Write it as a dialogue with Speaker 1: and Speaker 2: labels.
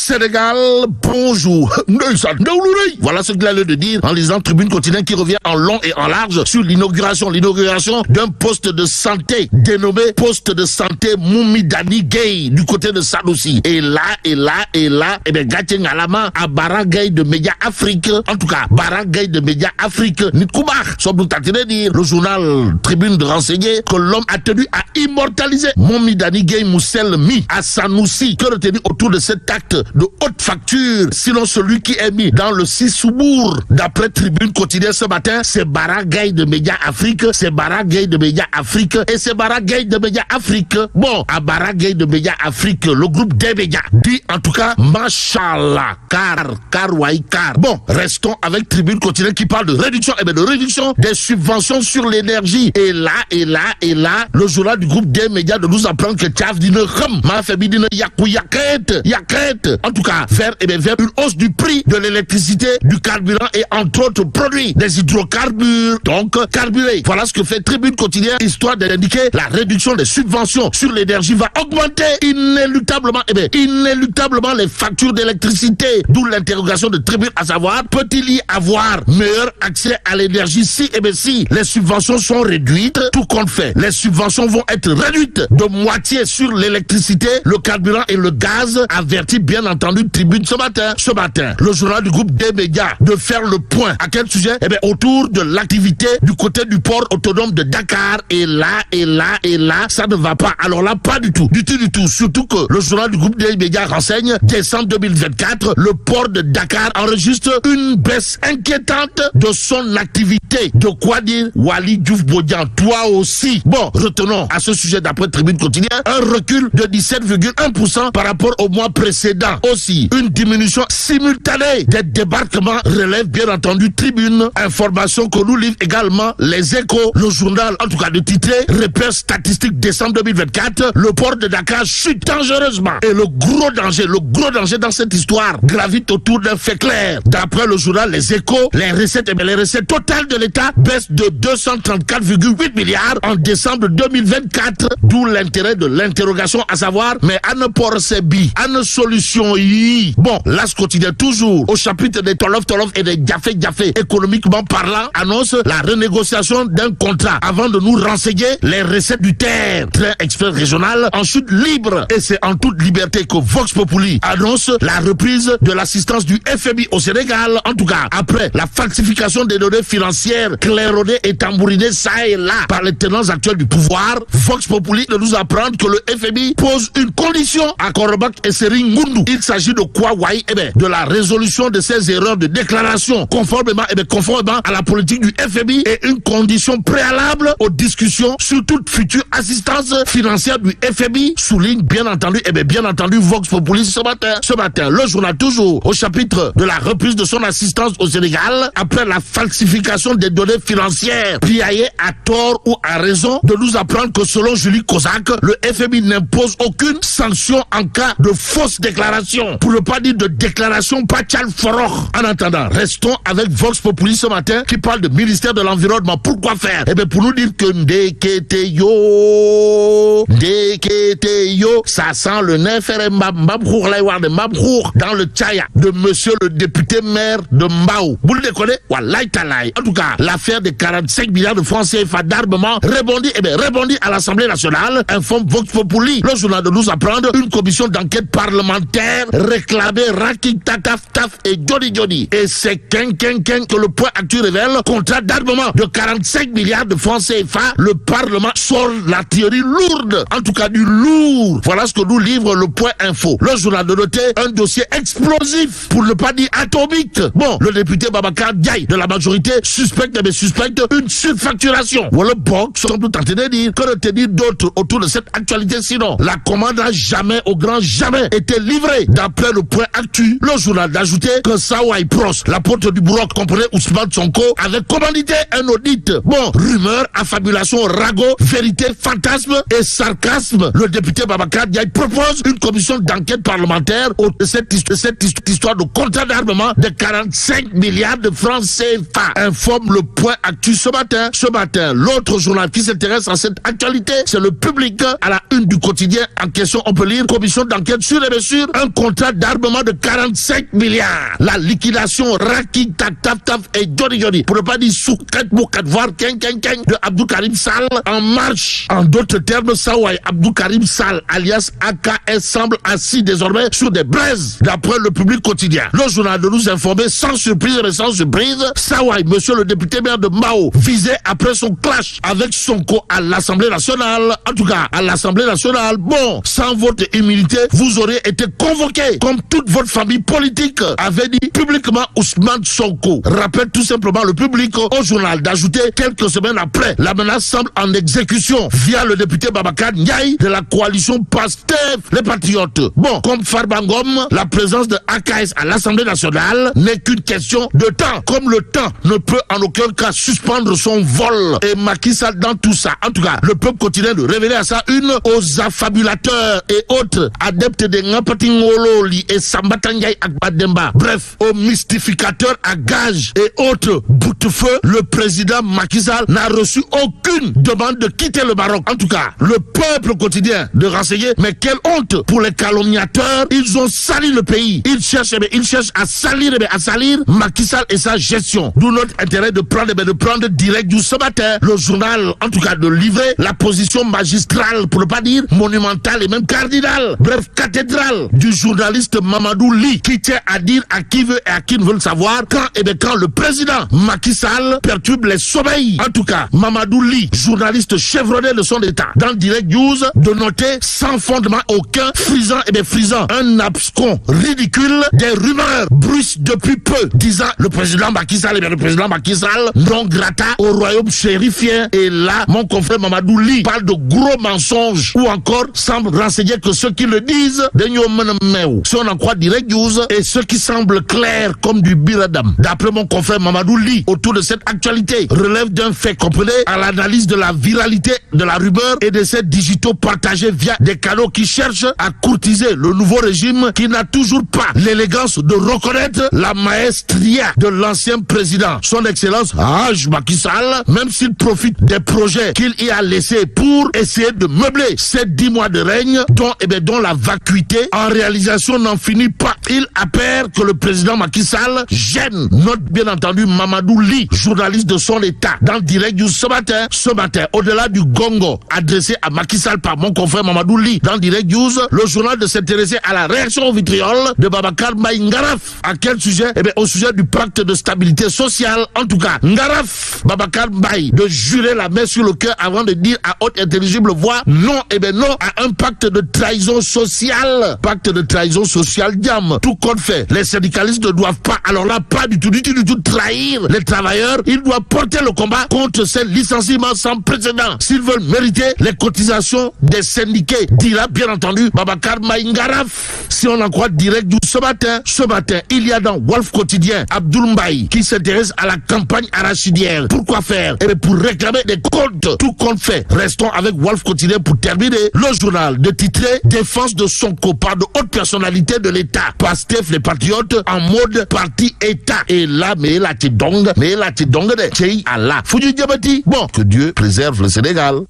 Speaker 1: Sénégal, bonjour. Voilà ce qu'il a lieu de dire en lisant Tribune Quotidien qui revient en long et en large sur l'inauguration d'un poste de santé dénommé poste de santé Moumidani Gueye du côté de Sanoussi. Et là, eh bien, Gatien Alama à Barangay de Média Afrique. En tout cas, Barangay de Média Afrique. Nitkoumar, sommes-nous tentés dire, le journal Tribune de renseigner que l'homme a tenu à immortaliser Moumidani Gueye Moussel Mi à Sanoussi. Que retenir autour de cet acte de haute facture, sinon celui qui est mis dans le Sissoubourg. D'après Tribune Quotidien ce matin, c'est Barangay de Média Afrique, c'est Barangay de Média Afrique et c'est Barangay de Média Afrique. Bon, à Barangay de Média Afrique, le groupe des médias dit en tout cas, Machallah, car. Bon, restons avec Tribune Quotidien qui parle de réduction, de réduction des subventions sur l'énergie. Et là, le journal du groupe des médias de nous apprendre que Tchaf dit ma famille dit yakrete. En tout cas, vers une hausse du prix de l'électricité, du carburant et entre autres produits, des hydrocarbures, donc carburés. Voilà ce que fait Tribune Quotidien, histoire d'indiquer la réduction des subventions sur l'énergie va augmenter inéluctablement les factures d'électricité. D'où l'interrogation de Tribune, à savoir, peut-il y avoir meilleur accès à l'énergie si les subventions sont réduites, tout compte fait. Les subventions vont être réduites de moitié sur l'électricité, le carburant et le gaz, avertit bien entendu Tribune ce matin. Le journal du groupe des médias de faire le point. À quel sujet? Autour de l'activité du côté du port autonome de Dakar. Et là, ça ne va pas. Alors là, pas du tout. Surtout que le journal du groupe des médias renseigne, décembre 2024, le port de Dakar enregistre une baisse inquiétante de son activité. De quoi dire Wali Diouf Bodian, toi aussi. Bon, retenons à ce sujet d'après Tribune Quotidien, un recul de 17,1% par rapport au mois précédent. Aussi, une diminution simultanée des débarquements relève bien entendu Tribune. Information que nous livre également les Échos. Le journal, en tout cas de titré, repère statistique décembre 2024, le port de Dakar chute dangereusement. Et le gros danger dans cette histoire gravite autour d'un fait clair. D'après le journal Les Échos, les recettes totales de l'État baissent de 234,8 milliards en décembre 2024. D'où l'intérêt de l'interrogation, à savoir, mais à ne pas recevoir, à ne solution y. Bon, là, ce quotidien toujours au chapitre des Tolof et des Diafé, économiquement parlant, annonce la renégociation d'un contrat avant de nous renseigner les recettes du terre. Train express régional en chute libre. Et c'est en toute liberté que Vox Populi annonce la reprise de l'assistance du FMI au Sénégal. En tout cas, après la falsification des données financières claironnées et tambourinée ça et là par les tenants actuels du pouvoir, Vox Populi de nous apprendre que le FMI pose une condition à Korobak et Sering Ngundu. Il s'agit de quoi, de la résolution de ces erreurs de déclaration conformément à la politique du FMI et une condition préalable aux discussions sur toute future assistance financière du FMI, souligne bien entendu Vox Populi ce matin. Le journal toujours au chapitre de la reprise de son assistance au Sénégal après la falsification des données financières, piaillé à tort ou à raison, de nous apprendre que selon Julie Kozak, le FMI n'impose aucune sanction en cas de fausse déclaration, pour ne pas dire de déclaration pachal foroch. En attendant, restons avec Vox Populi ce matin qui parle de ministère de l'Environnement. Pourquoi faire? Pour nous dire que Ndeketeyo, ça sent le nefere Mabrour dans le tchaya de monsieur le député maire de Mbao. Vous le déconnez? Wallahi talaï. En tout cas, l'affaire des 45 milliards de francs CFA d'armement rebondit à l'Assemblée nationale, informe Vox Populi. Le journal de nous apprendre une commission d'enquête parlementaire réclamée Raking Taf et Johnny. Et c'est que le point actuel révèle contrat d'armement de 45 milliards de francs CFA. Le Parlement sort l'artillerie lourde, en tout cas du lourd. Voilà ce que nous livre le point info. Le journal de noter un dossier explosif, pour ne pas dire atomique. Bon, le député Babacar Diaye de la majorité suspecte une surfacturation. Voilà box, sont tout en train de dire. Que retenir d'autres autour de cette actualité sinon? La commande n'a jamais, au grand jamais, été livrée. D'après le point actu, le journal d'ajouter que Sawai Pros, l'apôtre du Bourroc, comprenait Ousmane Sonko, avait commandité un audit. Bon, rumeur, affabulation, ragot, vérité, fantasme et sarcasme. Le député Babacar Diaye propose une commission d'enquête parlementaire de cette histoire de contrat d'armement de 45 milliards de francs CFA. Informe le point actu ce matin. L'autre journal qui s'intéresse à cette actualité, c'est le Public. À la une du quotidien en question, on peut lire commission d'enquête sur et bien sûr un contrat d'armement de 45 milliards. La liquidation Raki Tak Taf Taf et Johnny Johnny, pour ne pas dire Soukat Moukad voir Ken de Abdou Karim Sall en marche. En d'autres termes, Sawai Abdou Karim Sall alias AKS semble assis désormais sur des braises, d'après le Public Quotidien. Le journal de nous informer sans surprise et sans surprise, Sawai, monsieur le député maire de Mao, visé après son clash avec Sonko à l'Assemblée nationale. En tout cas, à l'Assemblée nationale, bon, sans votre humilité, vous auriez été convoqué, comme toute votre famille politique, avait dit publiquement Ousmane Sonko. Rappelle tout simplement le public au journal d'ajouter quelques semaines après, la menace semble en exécution via le député Babacar Ndiaye de la coalition PASTEF, les Patriotes. Bon, comme Farbangom, la présence de AKS à l'Assemblée nationale n'est qu'une question de temps, comme le temps ne peut en aucun cas suspendre son vol. Et Macky Sall dans tout ça. En tout cas, le peuple continue de révéler à ça une aux affabulateurs et autres adeptes de Ngapatingololi et Sambatangay Akbademba. Bref, aux mystificateurs à gage et autres boutefeux, le président Macky Sall n'a reçu aucune demande de quitter le Maroc. En tout cas, le peuple quotidien de renseigner, mais quelle honte pour les calomniateurs. Ils ont sali le pays. Ils cherchent à salir Macky Sall et sa gestion. D'où notre intérêt de prendre direct du ce matin, le journal, en tout cas de livrer la position magistrale, pour ne pas dire monumentale et même cardinale, bref, cathédrale du journaliste Mamadou Ly, qui tient à dire à qui veut et à qui ne veut le savoir quand le président Macky Sall perturbe les sommeils. En tout cas, Mamadou Ly, journaliste chevronné de son état, dans Direct News, de noter sans fondement aucun, frisant, un abscon ridicule, des rumeurs bruissent depuis peu, disant le président Macky Sall, non grata au royaume chérifien. Et là, mon confrère Mamadou Ly parle de gros mensonges, ou encore semble renseigner que ceux qui le disent, si on en croit Direct News, et ceux qui semblent clairs comme du biradam. D'après mon confrère Mamadou Ly, autour de cette actualité, relève d'un fait, comprenez, à l'analyse de la viralité de la rumeur et de ces digitaux partagés via des canaux qui cherchent à courtiser le nouveau régime qui n'a toujours pas l'élégance de reconnaître la maestria de l'ancien président, son excellence Haj Macky Sall, même s'il profite des projets qu'il y a laissés pour essayer de meubler ces 10 mois de règne dont la vacuité en réalisation n'en finit pas. Il appelle que le président Macky Sall gêne. Note bien entendu Mamadou Ly, journaliste de son état, dans Direct News ce matin, au-delà du gongo adressé à Macky Sall par mon confrère Mamadou Ly dans Direct News, le journal de s'intéresser à la réaction au vitriol de Babacar Mbaye Ngaraf. À quel sujet? Au sujet du pacte de stabilité sociale. En tout cas, Ngaraf, Babacar Mbaye, de jurer la main sur le cœur avant de dire à haute intelligible voix non, non à un pacte de trahison sociale. Pacte de trahison sociale, diam. Tout compte fait. Les syndicalistes ne doivent pas, alors là, pas du tout trahir les travailleurs. Ils doivent porter le combat contre ces licenciements sans précédent. S'ils veulent mériter les cotisations des syndiqués, dira bien entendu Babacar Mbaye Ngaraf. Si on en croit Direct News ce matin, il y a dans Wolf Quotidien Abdoul Mbaye qui s'intéresse à la campagne arachidière. Pourquoi faire? Pour réclamer des comptes. Tout compte fait. Restons avec Wolf Quotidien pour terminer. Le journal de titrer défense de Sonko par de hautes personnalités de l'État. Pastef, les patriotes en mode parti État. Et là, mais la tidong de Tchei Allah. Foudu Diabati. Bon, que Dieu préserve le Sénégal.